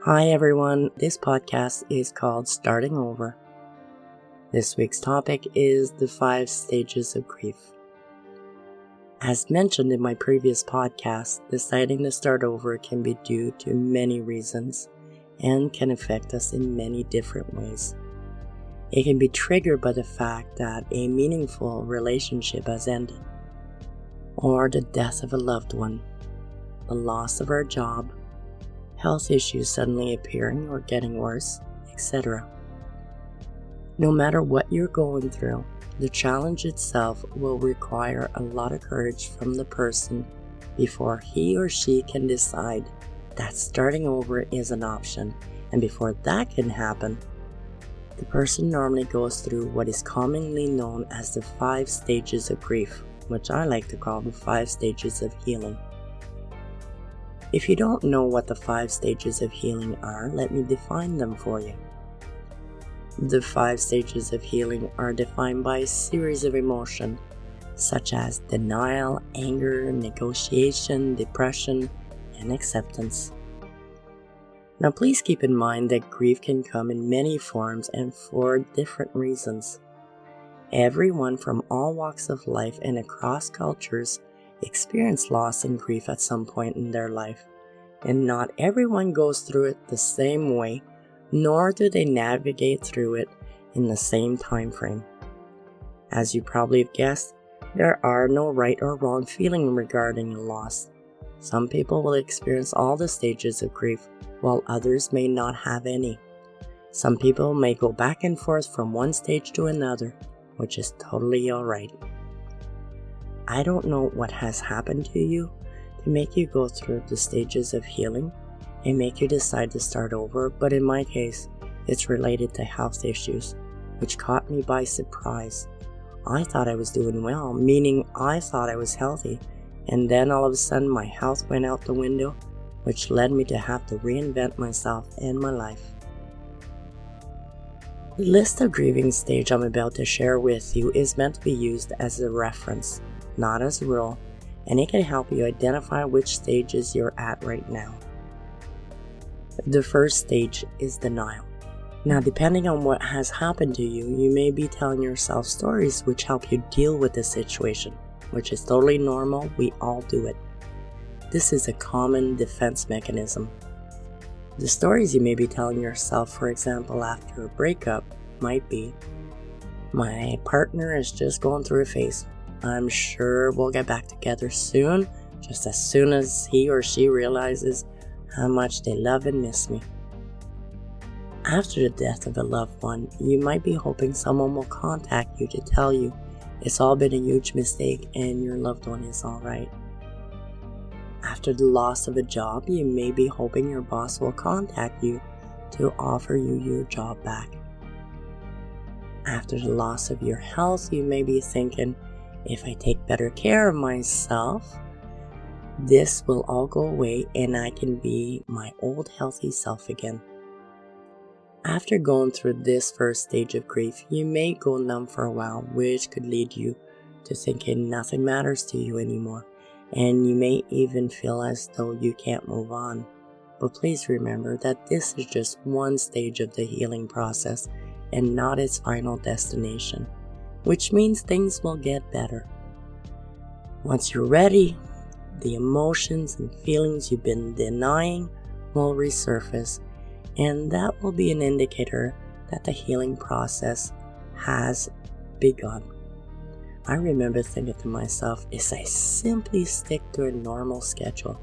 Hi everyone, this podcast is called Starting Over. This week's topic is the 5 stages of grief. As mentioned in my previous podcast, deciding to start over can be due to many reasons and can affect us in many different ways. It can be triggered by the fact that a meaningful relationship has ended, or the death of a loved one, the loss of our job, health issues suddenly appearing or getting worse, etc. No matter what you're going through, the challenge itself will require a lot of courage from the person before he or she can decide that starting over is an option, and before that can happen, the person normally goes through what is commonly known as the 5 stages of grief, which I like to call the 5 stages of healing. If you don't know what the 5 stages of healing are, let me define them for you. The 5 stages of healing are defined by a series of emotions, such as denial, anger, negotiation, depression, and acceptance. Now please keep in mind that grief can come in many forms and for different reasons. Everyone from all walks of life and across cultures experience loss and grief at some point in their life, and not everyone goes through it the same way, nor do they navigate through it in the same time frame. As you probably have guessed, there are no right or wrong feeling regarding a loss. Some people will experience all the stages of grief, while others may not have any. Some people may go back and forth from one stage to another, which is totally alright. I don't know what has happened to you to make you go through the stages of healing and make you decide to start over, but in my case, it's related to health issues, which caught me by surprise. I thought I was doing well, meaning I thought I was healthy, and then all of a sudden my health went out the window, which led me to have to reinvent myself and my life. The list of grieving stage I'm about to share with you is meant to be used as a reference, not as a rule, and it can help you identify which stages you're at right now. The first stage is denial. Now, depending on what has happened to you, you may be telling yourself stories which help you deal with the situation, which is totally normal. We all do it. This is a common defense mechanism. The stories you may be telling yourself, for example, after a breakup, might be, "My partner is just going through a phase. I'm sure we'll get back together soon, just as soon as he or she realizes how much they love and miss me." After the death of a loved one, you might be hoping someone will contact you to tell you it's all been a huge mistake and your loved one is alright. After the loss of a job, you may be hoping your boss will contact you to offer you your job back. After the loss of your health, you may be thinking, if I take better care of myself, this will all go away and I can be my old healthy self again. After going through this first stage of grief, you may go numb for a while, which could lead you to thinking nothing matters to you anymore, and you may even feel as though you can't move on. But please remember that this is just one stage of the healing process and not its final destination, which means things will get better. Once you're ready, the emotions and feelings you've been denying will resurface, and that will be an indicator that the healing process has begun. I remember thinking to myself, if I simply stick to a normal schedule,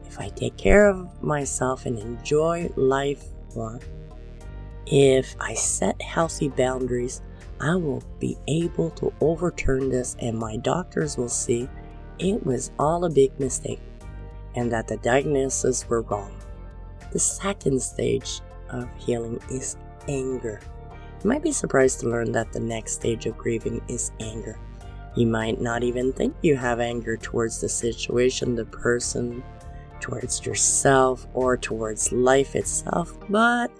if I take care of myself and enjoy life more, if I set healthy boundaries, I will be able to overturn this and my doctors will see it was all a big mistake and that the diagnoses were wrong. The second stage of healing is anger. You might be surprised to learn that the next stage of grieving is anger. You might not even think you have anger towards the situation, the person, towards yourself, or towards life itself, but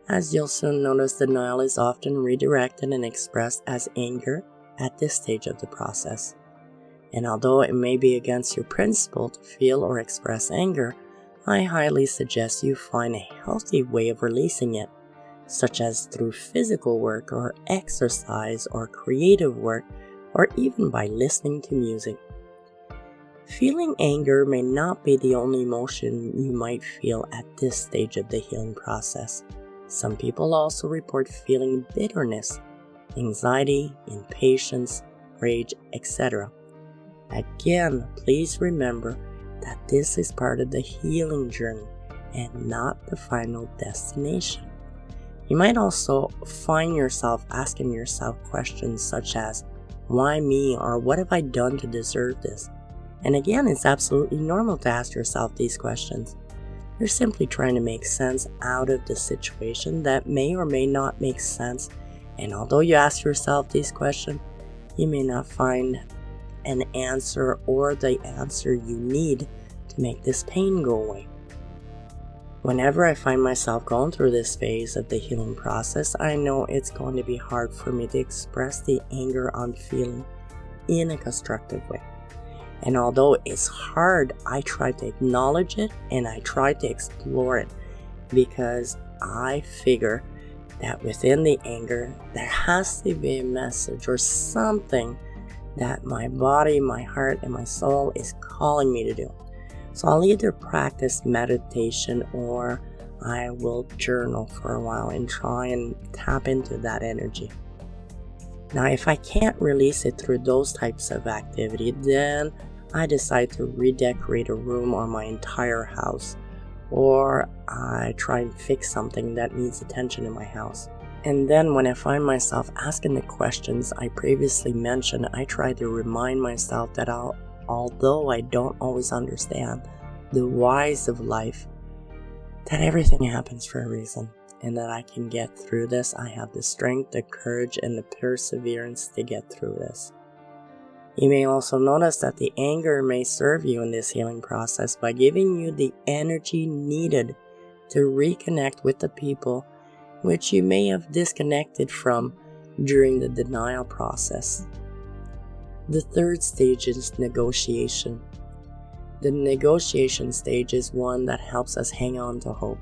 as you'll soon notice, denial is often redirected and expressed as anger at this stage of the process. And although it may be against your principle to feel or express anger, I highly suggest you find a healthy way of releasing it, such as through physical work or exercise or creative work, or even by listening to music. Feeling anger may not be the only emotion you might feel at this stage of the healing process. Some people also report feeling bitterness, anxiety, impatience, rage, etc. Again, please remember that this is part of the healing journey and not the final destination. You might also find yourself asking yourself questions such as, why me, or what have I done to deserve this? And again, it's absolutely normal to ask yourself these questions. You're simply trying to make sense out of the situation that may or may not make sense. And although you ask yourself these questions, you may not find an answer or the answer you need to make this pain go away. Whenever I find myself going through this phase of the healing process, I know it's going to be hard for me to express the anger I'm feeling in a constructive way. And although it's hard, I try to acknowledge it and I try to explore it, because I figure that within the anger, there has to be a message or something that my body, my heart, and my soul is calling me to do. So I'll either practice meditation or I will journal for a while and try and tap into that energy. Now, if I can't release it through those types of activity, then I decide to redecorate a room or my entire house, or I try and fix something that needs attention in my house. And then when I find myself asking the questions I previously mentioned, I try to remind myself that although I don't always understand the whys of life, that everything happens for a reason, and that I can get through this. I have the strength, the courage, and the perseverance to get through this. You may also notice that the anger may serve you in this healing process by giving you the energy needed to reconnect with the people which you may have disconnected from during the denial process. The third stage is negotiation. The negotiation stage is one that helps us hang on to hope.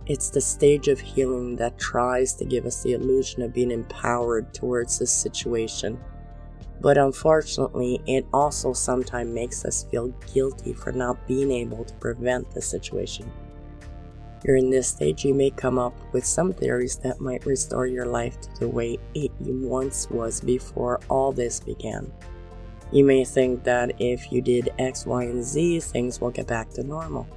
It's the stage of healing that tries to give us the illusion of being empowered towards this situation. But unfortunately, it also sometimes makes us feel guilty for not being able to prevent the situation. During this stage, you may come up with some theories that might restore your life to the way it once was before all this began. You may think that if you did X, Y, and Z, things will get back to normal.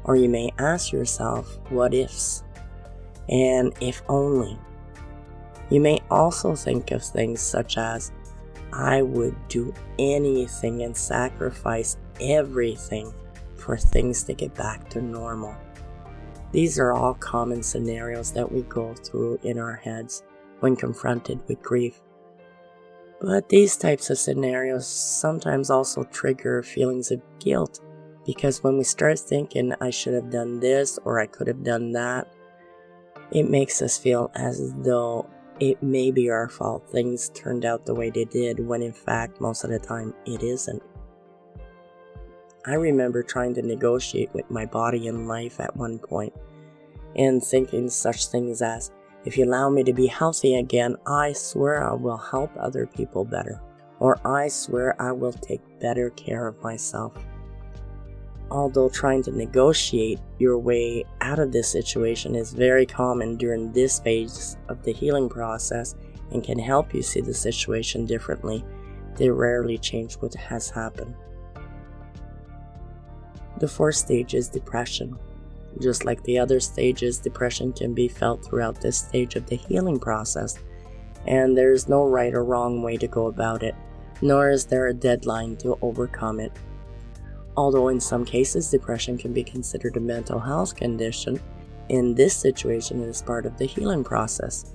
Or you may ask yourself, what ifs? And if only. You may also think of things such as, I would do anything and sacrifice everything for things to get back to normal. These are all common scenarios that we go through in our heads when confronted with grief. But these types of scenarios sometimes also trigger feelings of guilt, because when we start thinking, I should have done this or I could have done that, it makes us feel as though it may be our fault things turned out the way they did, when in fact most of the time it isn't. I remember trying to negotiate with my body and life at one point, and thinking such things as, if you allow me to be healthy again, I swear I will help other people better, or I swear I will take better care of myself. Although trying to negotiate your way out of this situation is very common during this phase of the healing process and can help you see the situation differently, they rarely change what has happened. The fourth stage is depression. Just like the other stages, depression can be felt throughout this stage of the healing process, and there is no right or wrong way to go about it, nor is there a deadline to overcome it. Although in some cases depression can be considered a mental health condition, in this situation it is part of the healing process.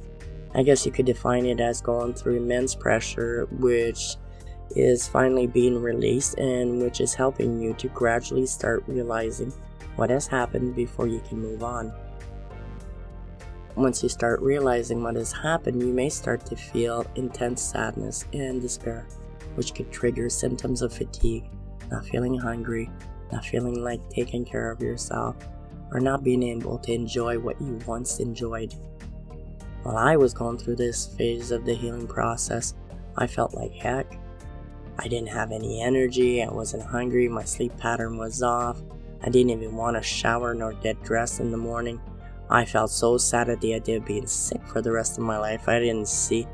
I guess you could define it as going through immense pressure, which is finally being released and which is helping you to gradually start realizing what has happened before you can move on. Once you start realizing what has happened, you may start to feel intense sadness and despair, which could trigger symptoms of fatigue, not feeling hungry, not feeling like taking care of yourself, or not being able to enjoy what you once enjoyed. While I was going through this phase of the healing process, I felt like heck. I didn't have any energy, I wasn't hungry, my sleep pattern was off, I didn't even want to shower nor get dressed in the morning. I felt so sad at the idea of being sick for the rest of my life. I didn't see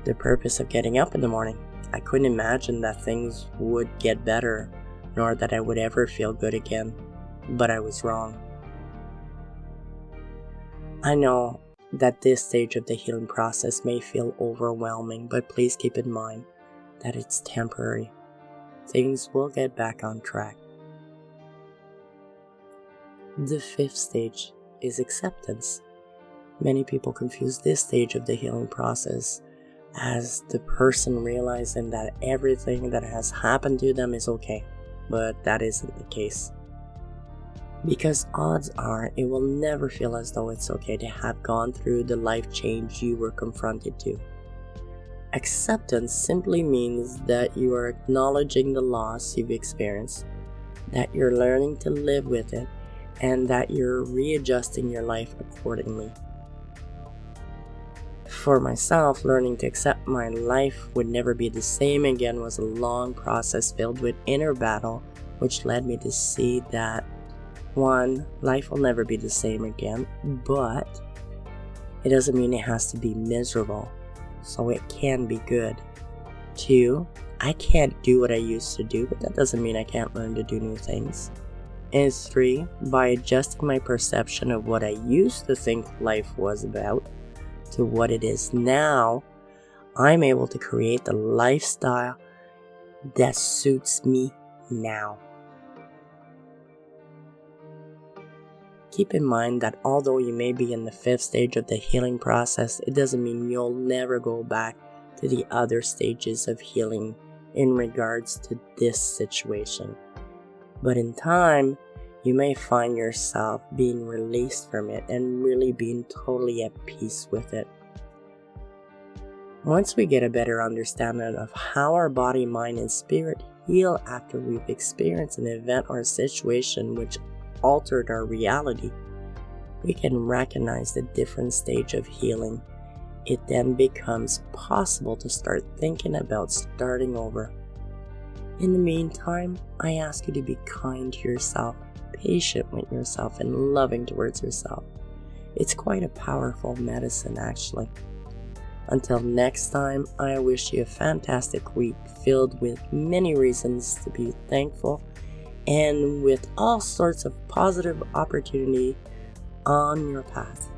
the purpose of getting up in the morning. I couldn't imagine that things would get better, nor that I would ever feel good again. But I was wrong. I know that this stage of the healing process may feel overwhelming, but please keep in mind that it's temporary. Things will get back on track. The 5th stage is acceptance. Many people confuse this stage of the healing process as the person realizing that everything that has happened to them is okay, but that isn't the case. Because odds are it will never feel as though it's okay to have gone through the life change you were confronted to. Acceptance simply means that you are acknowledging the loss you've experienced, that you're learning to live with it, and that you're readjusting your life accordingly. For myself, learning to accept my life would never be the same again was a long process filled with inner battle, which led me to see that 1, life will never be the same again, but it doesn't mean it has to be miserable, so it can be good. 2, I can't do what I used to do, but that doesn't mean I can't learn to do new things. And 3, by adjusting my perception of what I used to think life was about to what it is now, I'm able to create the lifestyle that suits me now. Keep in mind that although you may be in the 5th stage of the healing process, it doesn't mean you'll never go back to the other stages of healing in regards to this situation. But in time, you may find yourself being released from it and really being totally at peace with it. Once we get a better understanding of how our body, mind, and spirit heal after we've experienced an event or a situation which altered our reality, we can recognize the different stage of healing. It then becomes possible to start thinking about starting over. In the meantime, I ask you to be kind to yourself, patient with yourself, and loving towards yourself. It's quite a powerful medicine, actually. Until next time, I wish you a fantastic week filled with many reasons to be thankful and with all sorts of positive opportunity on your path.